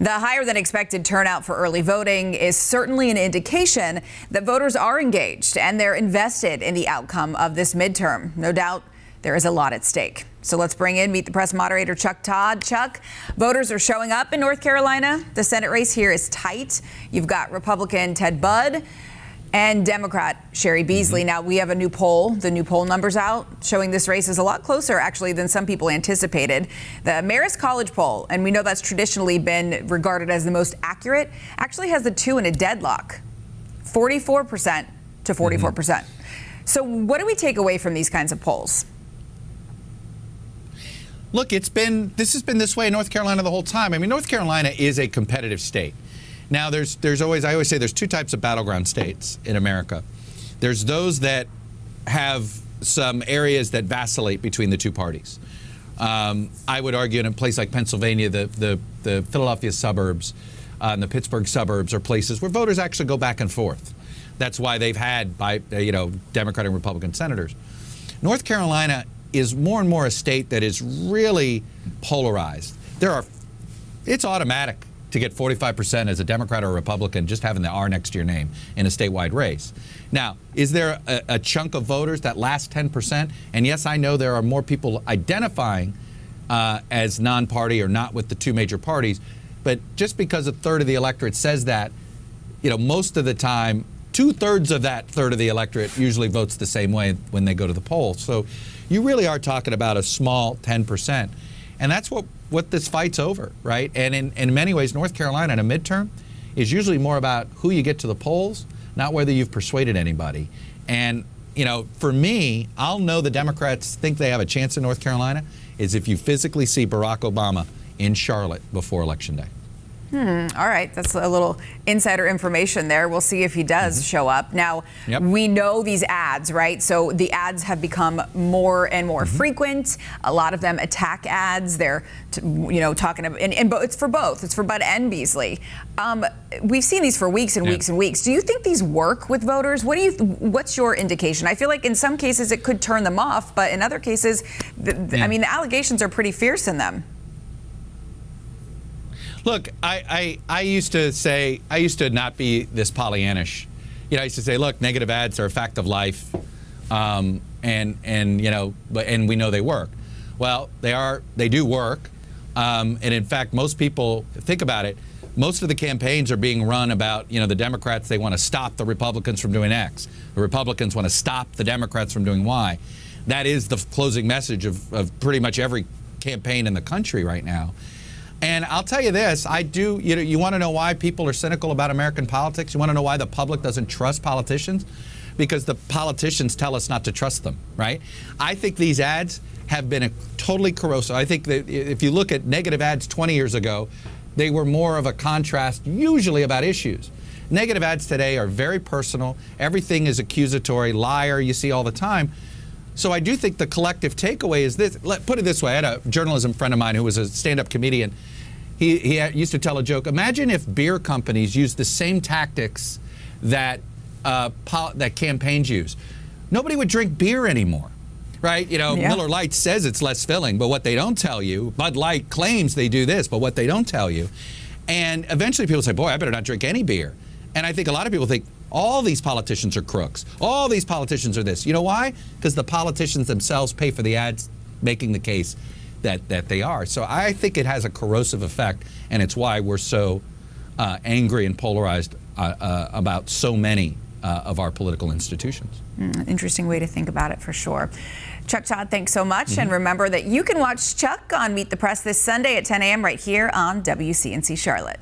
The higher than expected turnout for early voting is certainly an indication that voters are engaged and they're invested in the outcome of this midterm. No doubt there is a lot at stake. So let's bring in Meet the Press moderator Chuck Todd. Chuck, voters are showing up in North Carolina. The Senate race here is tight. You've got Republican Ted Budd and Democrat Sherry Beasley. Now, we have a new poll. The new poll numbers out showing this race is a lot closer, actually, than some people anticipated. The Marist College poll, and we know that's traditionally been regarded as the most accurate, actually has the two in a deadlock, 44% to 44%. So what do we take away from these kinds of polls? Look, this has been this way in North Carolina the whole time. I mean, North Carolina is a competitive state. Now, I always say there's two types of battleground states in America. There's those that have some areas that vacillate between the two parties. I would argue in a place like Pennsylvania, the Philadelphia suburbs and the Pittsburgh suburbs are places where voters actually go back and forth. That's why they've had Democratic and Republican senators. North Carolina is more and more a state that is really polarized. It's automatic to get 45% as a Democrat or a Republican just having the R next to your name in a statewide race. Now, is there a chunk of voters, that last 10%? And yes, I know there are more people identifying as non-party or not with the two major parties, but just because a third of the electorate says that, most of the time, 2/3 of that third of the electorate usually votes the same way when they go to the polls. So you really are talking about a small 10%. And that's what this fight's over, right? And in many ways, North Carolina in a midterm is usually more about who you get to the polls, not whether you've persuaded anybody. And, for me, I'll know the Democrats think they have a chance in North Carolina is if you physically see Barack Obama in Charlotte before Election Day. All right. That's a little insider information there. We'll see if he does show up. Now, we know these ads, right? So the ads have become more and more frequent. A lot of them attack ads. They're, talking about, and it's for both. It's for Budd and Beasley. We've seen these for weeks and weeks and weeks. Do you think these work with voters? What's your indication? I feel like in some cases it could turn them off, but in other cases, the allegations are pretty fierce in them. Look, I used to not be this Pollyannish. I used to say, look, negative ads are a fact of life, and we know they work. Well, they do work, and in fact, most people think about it. Most of the campaigns are being run about, the Democrats, they want to stop the Republicans from doing X. The Republicans want to stop the Democrats from doing Y. That is the closing message of pretty much every campaign in the country right now. And I'll tell you this, you want to know why people are cynical about American politics? You want to know why the public doesn't trust politicians? Because the politicians tell us not to trust them, right? I think these ads have been totally corrosive. I think that if you look at negative ads 20 years ago, they were more of a contrast, usually about issues. Negative ads today are very personal. Everything is accusatory, liar, you see all the time. So I do think the collective takeaway is this. Put it this way. I had a journalism friend of mine who was a stand-up comedian. He used to tell a joke. Imagine if beer companies used the same tactics that campaigns use. Nobody would drink beer anymore, right? Miller Lite says it's less filling, but what they don't tell you, Bud Light claims they do this, but what they don't tell you. And eventually people say, boy, I better not drink any beer. And I think a lot of people think, all these politicians are crooks. All these politicians are this. You know why? Because the politicians themselves pay for the ads making the case that they are. So I think it has a corrosive effect, and it's why we're so angry and polarized about so many of our political institutions. Interesting way to think about it, for sure. Chuck Todd, thanks so much. And remember that you can watch Chuck on Meet the Press this Sunday at 10 a.m. right here on WCNC Charlotte.